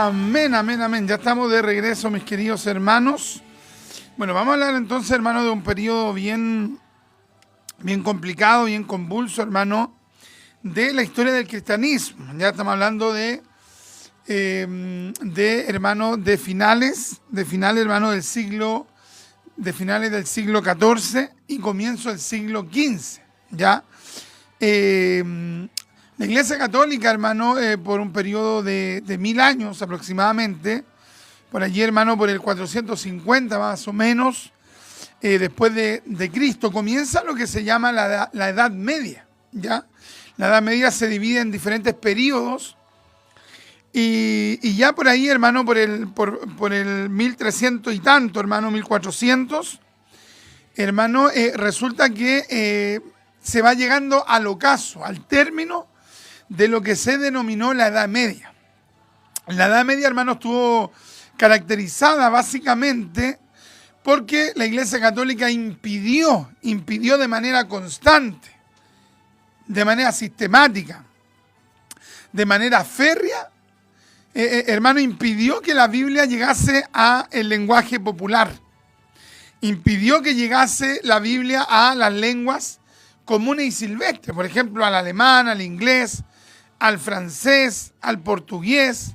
Amén, amén, amén. Ya estamos de regreso, mis queridos hermanos. Bueno, vamos a hablar entonces, hermano, de un periodo bien complicado, bien convulso, hermano, de la historia del cristianismo. Ya estamos hablando hermano, de finales, hermano, de finales del siglo XIV y comienzo del siglo XV, ¿ya? La Iglesia Católica, hermano, por un periodo de 1000 años aproximadamente, por allí, hermano, por el 450 más o menos, después de Cristo, comienza lo que se llama la Edad Media, ¿ya? La Edad Media se divide en diferentes periodos y ya por ahí, hermano, por el 1300 y tanto, hermano, 1400, hermano, resulta que se va llegando al ocaso, al término de lo que se denominó la Edad Media. La Edad Media, hermano, estuvo caracterizada básicamente porque la Iglesia Católica impidió de manera constante, de manera sistemática, de manera férrea, hermano, impidió que la Biblia llegase al lenguaje popular. Impidió que llegase la Biblia a las lenguas comunes y silvestres, por ejemplo, al alemán, al inglés, al francés, al portugués,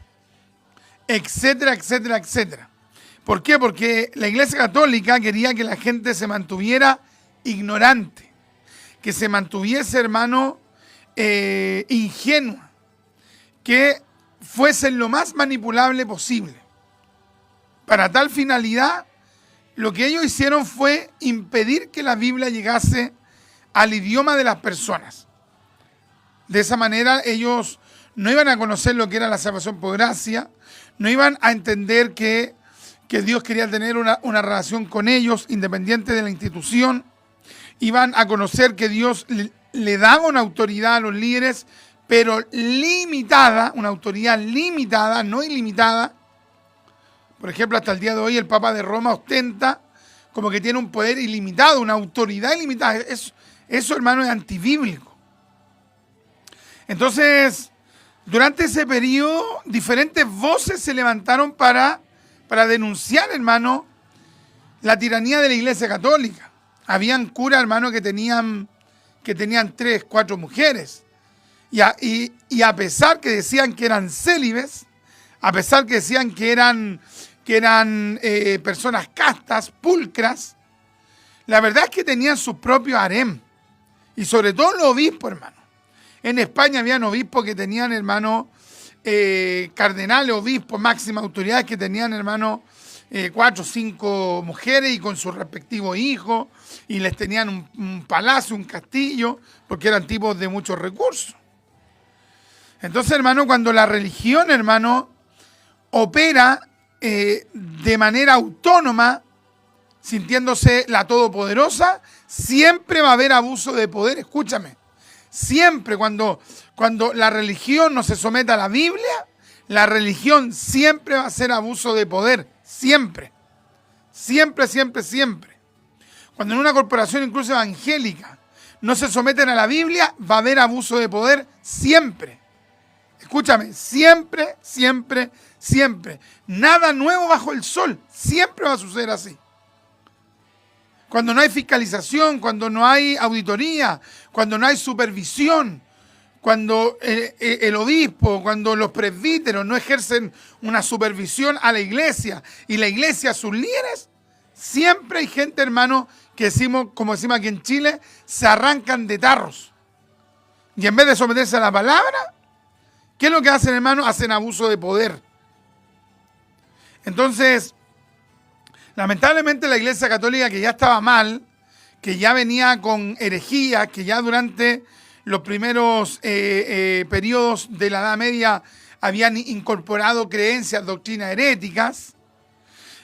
etcétera, etcétera, etcétera. ¿Por qué? Porque la Iglesia Católica quería que la gente se mantuviera ignorante, que se mantuviese, hermano, ingenua, que fuesen lo más manipulable posible. Para tal finalidad, lo que ellos hicieron fue impedir que la Biblia llegase al idioma de las personas. De esa manera ellos no iban a conocer lo que era la salvación por gracia, no iban a entender que Dios quería tener una relación con ellos independiente de la institución, iban a conocer que Dios le daba una autoridad a los líderes, pero limitada, una autoridad limitada, no ilimitada. Por ejemplo, hasta el día de hoy el Papa de Roma ostenta como que tiene un poder ilimitado, una autoridad ilimitada. Eso, hermano, es antibíblico. Entonces, durante ese periodo, diferentes voces se levantaron para denunciar, hermano, la tiranía de la Iglesia Católica. Habían curas, hermano, que tenían 3, 4 mujeres. Y a pesar que decían que eran célibes, a pesar que decían que eran personas castas, pulcras, la verdad es que tenían su propio harem. Y sobre todo los obispos, hermano. En España habían obispos que tenían, hermano, cardenales, obispos, máximas autoridades que tenían, hermano, 4 o 5 mujeres y con sus respectivos hijos, y les tenían un palacio, un castillo, porque eran tipos de muchos recursos. Entonces, hermano, cuando la religión, hermano, opera de manera autónoma, sintiéndose la todopoderosa, siempre va a haber abuso de poder. Escúchame. Siempre cuando la religión no se somete a la Biblia, la religión siempre va a ser abuso de poder. Siempre. Siempre, siempre, siempre. Cuando en una corporación incluso evangélica no se someten a la Biblia, va a haber abuso de poder siempre. Escúchame, siempre, siempre, siempre. Nada nuevo bajo el sol. Siempre va a suceder así. Cuando no hay fiscalización, cuando no hay auditoría, cuando no hay supervisión, cuando el obispo, cuando los presbíteros no ejercen una supervisión a la iglesia y la iglesia a sus líderes, siempre hay gente, hermano, que decimos, como decimos aquí en Chile, se arrancan de tarros. Y en vez de someterse a la palabra, ¿qué es lo que hacen, hermano? Hacen abuso de poder. Entonces, lamentablemente la Iglesia Católica, que ya estaba mal, que ya venía con herejías, que ya durante los primeros periodos de la Edad Media habían incorporado creencias, doctrinas heréticas.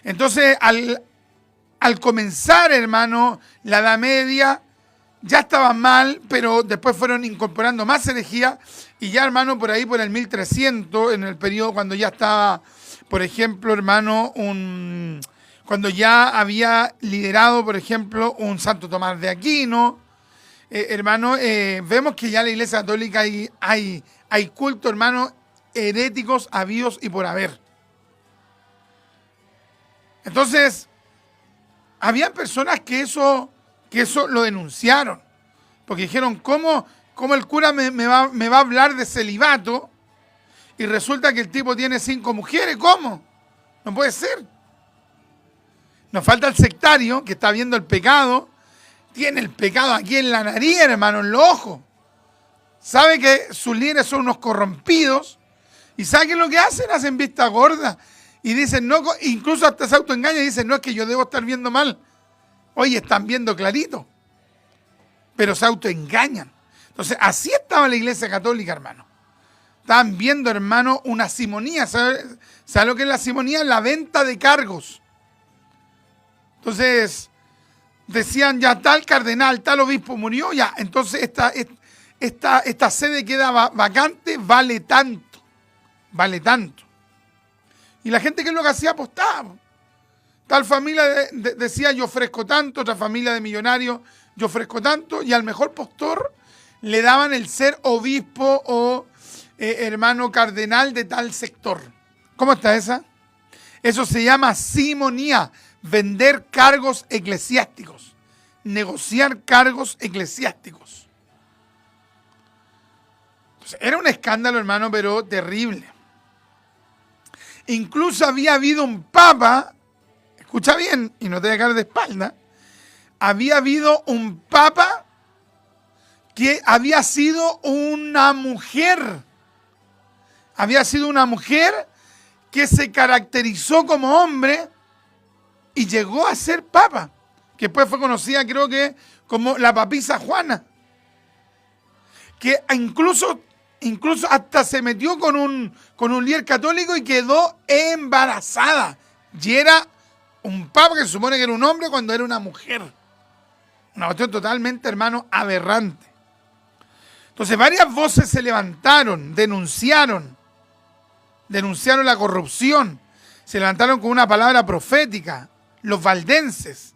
Entonces, al comenzar, hermano, la Edad Media, ya estaban mal, pero después fueron incorporando más herejías, y ya, hermano, por ahí, por el 1300, en el periodo cuando ya estaba, por ejemplo, hermano, cuando ya había liderado, por ejemplo, un Santo Tomás de Aquino, hermano, vemos que ya en la Iglesia Católica hay culto, hermano, heréticos habidos y por haber. Entonces, había personas que eso lo denunciaron, porque dijeron, ¿cómo el cura me va a hablar de celibato y resulta que el tipo tiene 5 mujeres? ¿Cómo? No puede ser. Nos falta el sectario que está viendo el pecado, tiene el pecado aquí en la nariz, hermano, en los ojos. Sabe que sus líderes son unos corrompidos y ¿sabe qué es lo que hacen? Hacen vista gorda y dicen, no, incluso hasta se autoengañan y dicen, no, es que yo debo estar viendo mal. Oye, están viendo clarito, pero se autoengañan. Entonces, así estaba la Iglesia Católica, hermano. Estaban viendo, hermano, una simonía. ¿Sabe lo que es la simonía? La venta de cargos. Entonces, decían, ya tal cardenal, tal obispo murió, ya. Entonces, esta sede queda vacante, vale tanto. Vale tanto. Y la gente, ¿qué es lo que hacía? Apostaba. Tal familia decía, yo ofrezco tanto, otra familia de millonarios, yo ofrezco tanto, y al mejor postor le daban el ser obispo o hermano cardenal de tal sector. ¿Cómo está esa? Eso se llama simonía, vender cargos eclesiásticos, negociar cargos eclesiásticos. Entonces, era un escándalo, hermano, pero terrible. Incluso había habido un papa, escucha bien y no te voy a caer de espalda, había habido un papa que había sido una mujer. Había sido una mujer que se caracterizó como hombre y llegó a ser papa, que después fue conocida, creo que, como la papisa Juana, que incluso hasta se metió con un líder católico y quedó embarazada. Y era un papa que se supone que era un hombre cuando era una mujer. Una cuestión totalmente, hermano, aberrante. Entonces varias voces se levantaron, denunciaron la corrupción, se levantaron con una palabra profética, los valdenses,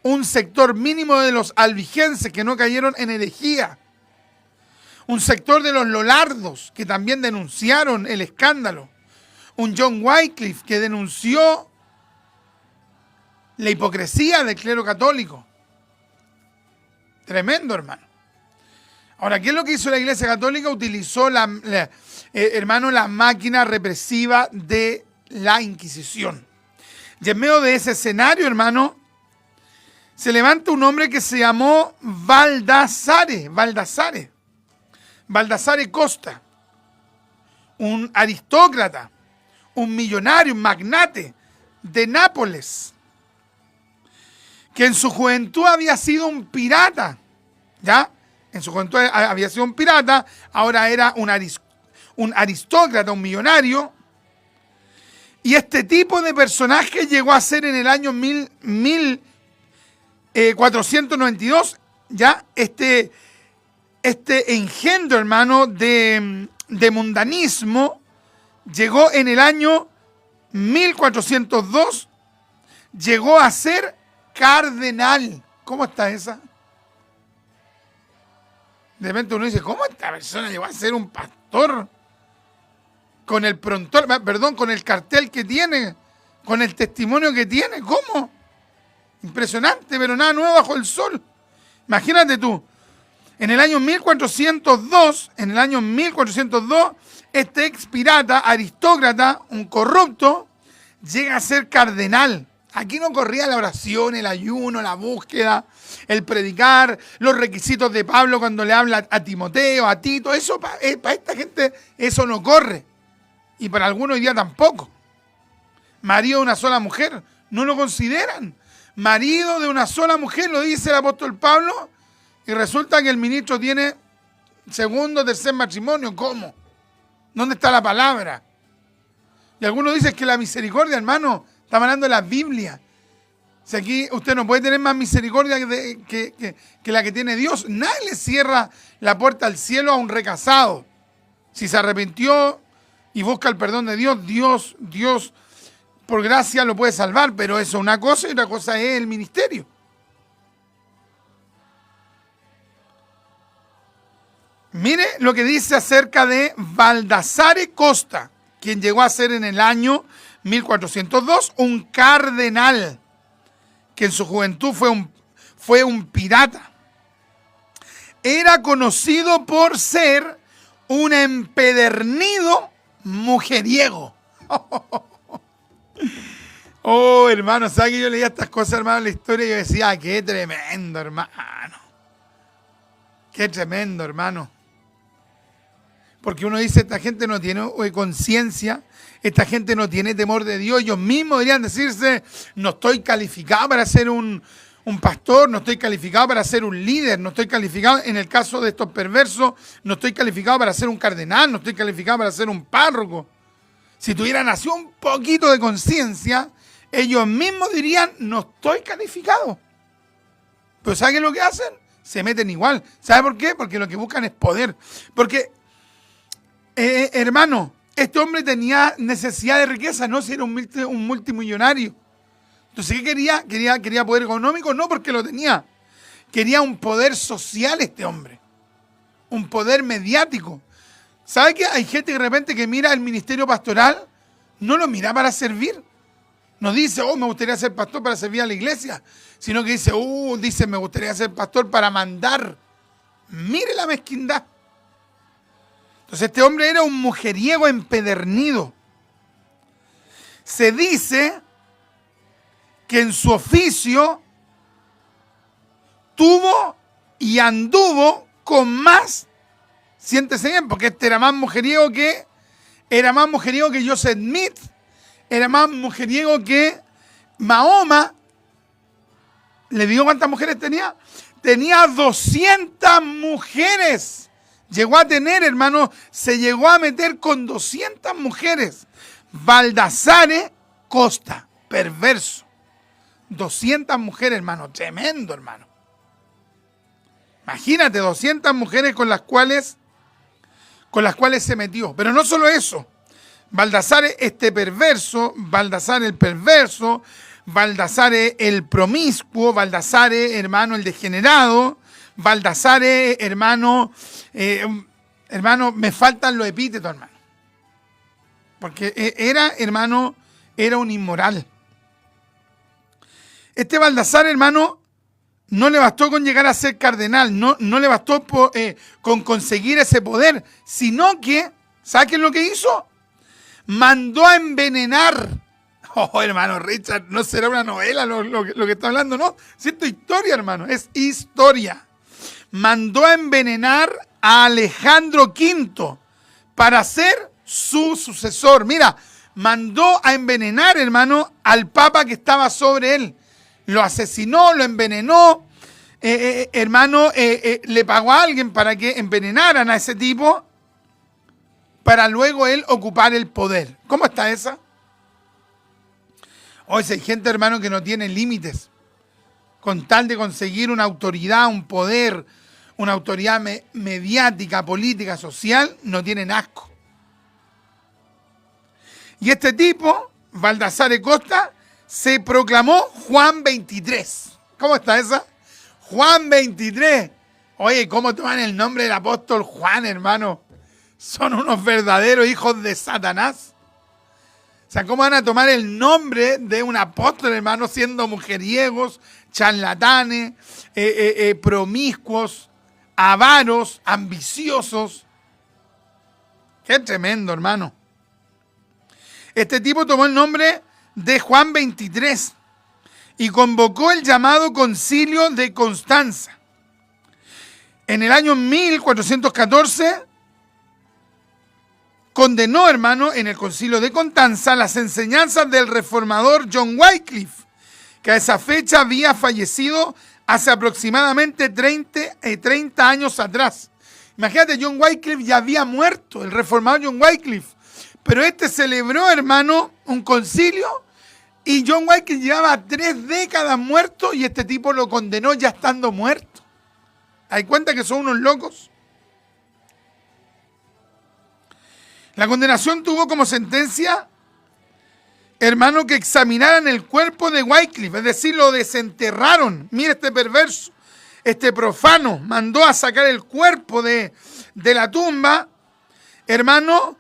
un sector mínimo de los albigenses que no cayeron en herejía, un sector de los lolardos que también denunciaron el escándalo, un John Wycliffe que denunció la hipocresía del clero católico. Tremendo, hermano. Ahora, ¿qué es lo que hizo la Iglesia Católica? Utilizó hermano, la máquina represiva de la Inquisición. Y en medio de ese escenario, hermano, se levanta un hombre que se llamó Baldassare Costa, un aristócrata, un millonario, un magnate de Nápoles, que en su juventud había sido un pirata, ¿ya? En su juventud había sido un pirata, ahora era un aristócrata, un millonario. Y este tipo de personaje llegó a ser en el año 1492, ¿ya? Este engendro, hermano, de mundanismo, llegó en el año 1402, llegó a ser cardenal. ¿Cómo está esa? De repente uno dice, ¿cómo esta persona llegó a ser un pastor? Con el con el cartel que tiene, con el testimonio que tiene, ¿cómo? Impresionante, pero nada nuevo bajo el sol. Imagínate tú, en el año 1402, este ex pirata, aristócrata, un corrupto, llega a ser cardenal. Aquí no corría la oración, el ayuno, la búsqueda, el predicar, los requisitos de Pablo cuando le habla a Timoteo, a Tito. Eso para esta gente, eso no corre. Y para algunos hoy día tampoco. Marido de una sola mujer, no lo consideran. Marido de una sola mujer, lo dice el apóstol Pablo, y resulta que el ministro tiene segundo, tercer matrimonio. ¿Cómo? ¿Dónde está la palabra? Y algunos dicen que la misericordia, hermano, estamos hablando de la Biblia. Si aquí usted no puede tener más misericordia que la que tiene Dios. Nadie le cierra la puerta al cielo a un recasado. Si se arrepintió y busca el perdón de Dios, Dios por gracia lo puede salvar, pero eso es una cosa y otra cosa es el ministerio. Mire lo que dice acerca de Baldassare Costa, quien llegó a ser en el año 1402, un cardenal que en su juventud fue un pirata. Era conocido por ser un empedernido mujeriego. Oh, hermano, ¿sabes que yo leía estas cosas, hermano, en la historia y yo decía, qué tremendo, hermano? Qué tremendo, hermano. Porque uno dice, esta gente no tiene conciencia, esta gente no tiene temor de Dios. Ellos mismos deberían decirse, no estoy calificado para ser un pastor, no estoy calificado para ser un líder, no estoy calificado, en el caso de estos perversos, no estoy calificado para ser un cardenal, no estoy calificado para ser un párroco. Si tuvieran así un poquito de conciencia, ellos mismos dirían, no estoy calificado. Pero ¿saben qué es lo que hacen? Se meten igual. ¿Sabe por qué? Porque lo que buscan es poder. Porque, hermano, este hombre tenía necesidad de riqueza, no si era un multimillonario. Entonces, ¿qué quería? ¿Quería poder económico? No, porque lo tenía. Quería un poder social este hombre. Un poder mediático. ¿Sabe qué? Hay gente que de repente que mira el ministerio pastoral, no lo mira para servir. No dice, oh, me gustaría ser pastor para servir a la iglesia. Sino que dice, me gustaría ser pastor para mandar. Mire la mezquindad. Entonces este hombre era un mujeriego empedernido. Se dice que en su oficio tuvo y anduvo con más, siéntese bien, porque este era más mujeriego que Joseph Smith, era más mujeriego que Mahoma. ¿Le digo cuántas mujeres tenía? Tenía 200 mujeres. Llegó a tener, hermano, se llegó a meter con 200 mujeres. Baldassare Costa, perverso. 200 mujeres, hermano, tremendo, hermano. Imagínate, 200 mujeres con las cuales se metió. Pero no solo eso. Baldassare perverso, Baldassare el perverso, Baldassare el promiscuo, Baldassare, hermano, el degenerado, Baldassare, hermano, me faltan los epítetos, hermano. Porque era un inmoral. Este Baldassare, hermano, no le bastó con llegar a ser cardenal, no le bastó con conseguir ese poder, sino que, ¿sabe qué es lo que hizo? Mandó a envenenar. Oh, hermano Richard, no será una novela lo que está hablando, no. Si esto es historia, hermano, es historia. Mandó a envenenar a Alejandro V para ser su sucesor. Mira, mandó a envenenar, hermano, al papa que estaba sobre él. Lo asesinó, lo envenenó, le pagó a alguien para que envenenaran a ese tipo para luego él ocupar el poder. ¿Cómo está esa? Hoy hay gente, hermano, que no tiene límites con tal de conseguir una autoridad, un poder, una autoridad mediática, política, social, no tienen asco. Y este tipo, Baldassare Costa, se proclamó Juan 23. ¿Cómo está esa? Juan 23. Oye, ¿cómo toman el nombre del apóstol Juan, hermano? Son unos verdaderos hijos de Satanás. O sea, ¿cómo van a tomar el nombre de un apóstol, hermano, siendo mujeriegos, charlatanes, promiscuos, avaros, ambiciosos? Qué tremendo, hermano. Este tipo tomó el nombre de Juan 23 y convocó el llamado Concilio de Constanza. En el año 1414 condenó, hermano, en el Concilio de Constanza las enseñanzas del reformador John Wycliffe, que a esa fecha había fallecido hace aproximadamente 30 años atrás. Imagínate, John Wycliffe ya había muerto, el reformador John Wycliffe. Pero celebró, hermano, un concilio y John Wycliffe llevaba 3 décadas muerto y este tipo lo condenó ya estando muerto. ¿Hay cuenta que son unos locos? La condenación tuvo como sentencia, hermano, que examinaran el cuerpo de Wycliffe, es decir, lo desenterraron. Mira este perverso, este profano, mandó a sacar el cuerpo de la tumba, hermano,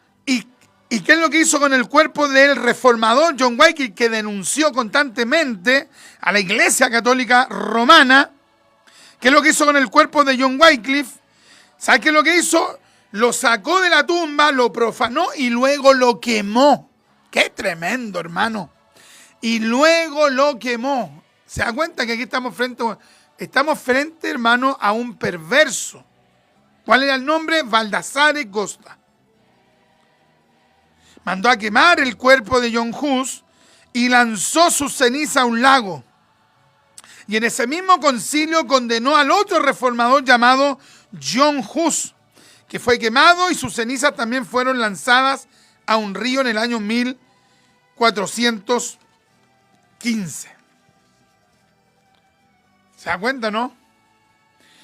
¿Y qué es lo que hizo con el cuerpo del reformador John Wycliffe, que denunció constantemente a la Iglesia Católica Romana? ¿Qué es lo que hizo con el cuerpo de John Wycliffe? ¿Sabes qué es lo que hizo? Lo sacó de la tumba, lo profanó y luego lo quemó. ¡Qué tremendo, hermano! Y luego lo quemó. ¿Se da cuenta que aquí estamos frente, hermano, a un perverso? ¿Cuál era el nombre? Baldassare Costa. Mandó a quemar el cuerpo de John Hus y lanzó su ceniza a un lago. Y en ese mismo concilio condenó al otro reformador llamado John Hus, que fue quemado y sus cenizas también fueron lanzadas a un río en el año 1415. ¿Se da cuenta, no?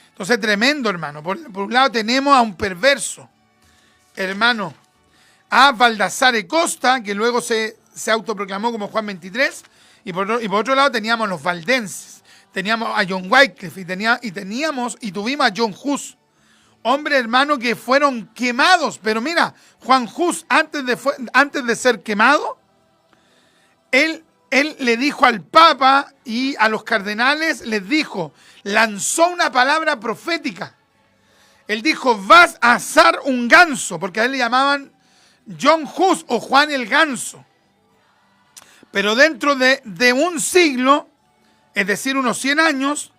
Entonces, tremendo, hermano. Por un lado tenemos a un perverso, hermano, a Baldassare Costa, que luego se autoproclamó como Juan 23, y por otro lado teníamos los valdenses, teníamos a John Wycliffe y tuvimos a John Hus, hombre, hermano, que fueron quemados. Pero mira, Juan Hus, antes de ser quemado, él le dijo al Papa y a los cardenales, lanzó una palabra profética. Él dijo: vas a asar un ganso, porque a él le llamaban John Hus o Juan el Ganso. Pero dentro de un siglo, es decir, unos 100 años,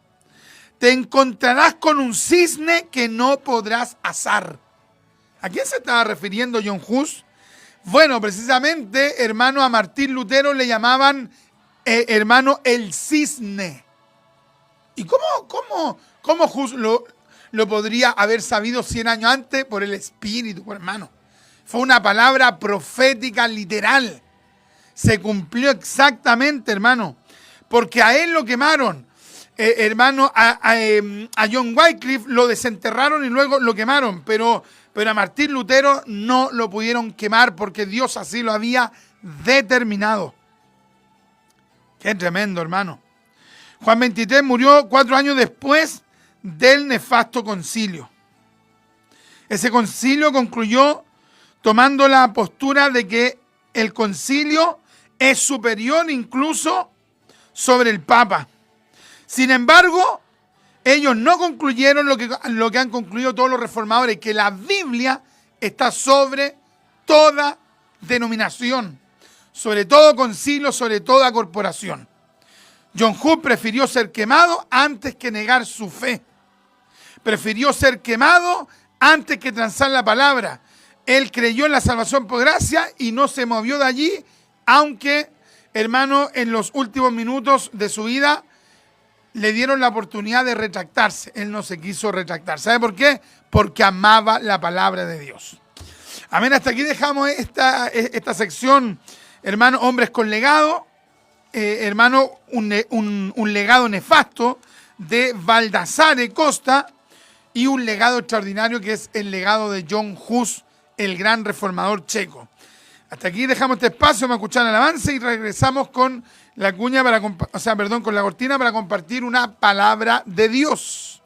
te encontrarás con un cisne que no podrás asar. ¿A quién se estaba refiriendo John Hus? Bueno, precisamente, hermano, a Martín Lutero le llamaban, hermano, el cisne. ¿Y cómo Hus lo podría haber sabido 100 años antes? Por el Espíritu, hermano. Fue una palabra profética literal. Se cumplió exactamente, hermano. Porque a él lo quemaron, hermano, a John Wycliffe lo desenterraron y luego lo quemaron. Pero a Martín Lutero no lo pudieron quemar porque Dios así lo había determinado. Qué tremendo, hermano. Juan 23 murió 4 años después del nefasto concilio. Ese concilio concluyó tomando la postura de que el concilio es superior incluso sobre el Papa. Sin embargo, ellos no concluyeron lo que han concluido todos los reformadores, que la Biblia está sobre toda denominación, sobre todo concilio, sobre toda corporación. John Hus prefirió ser quemado antes que negar su fe. Prefirió ser quemado antes que transar la palabra. Él creyó en la salvación por gracia y no se movió de allí, aunque, hermano, en los últimos minutos de su vida le dieron la oportunidad de retractarse. Él no se quiso retractar. ¿Sabe por qué? Porque amaba la palabra de Dios. Amén. Hasta aquí dejamos esta sección, hermano, hombres con legado. Hermano, un legado nefasto de Baldassare Costa y un legado extraordinario que es el legado de John Hus, el gran reformador checo. Hasta aquí dejamos este espacio, vamos a escuchar el avance y regresamos con la cortina para compartir una palabra de Dios.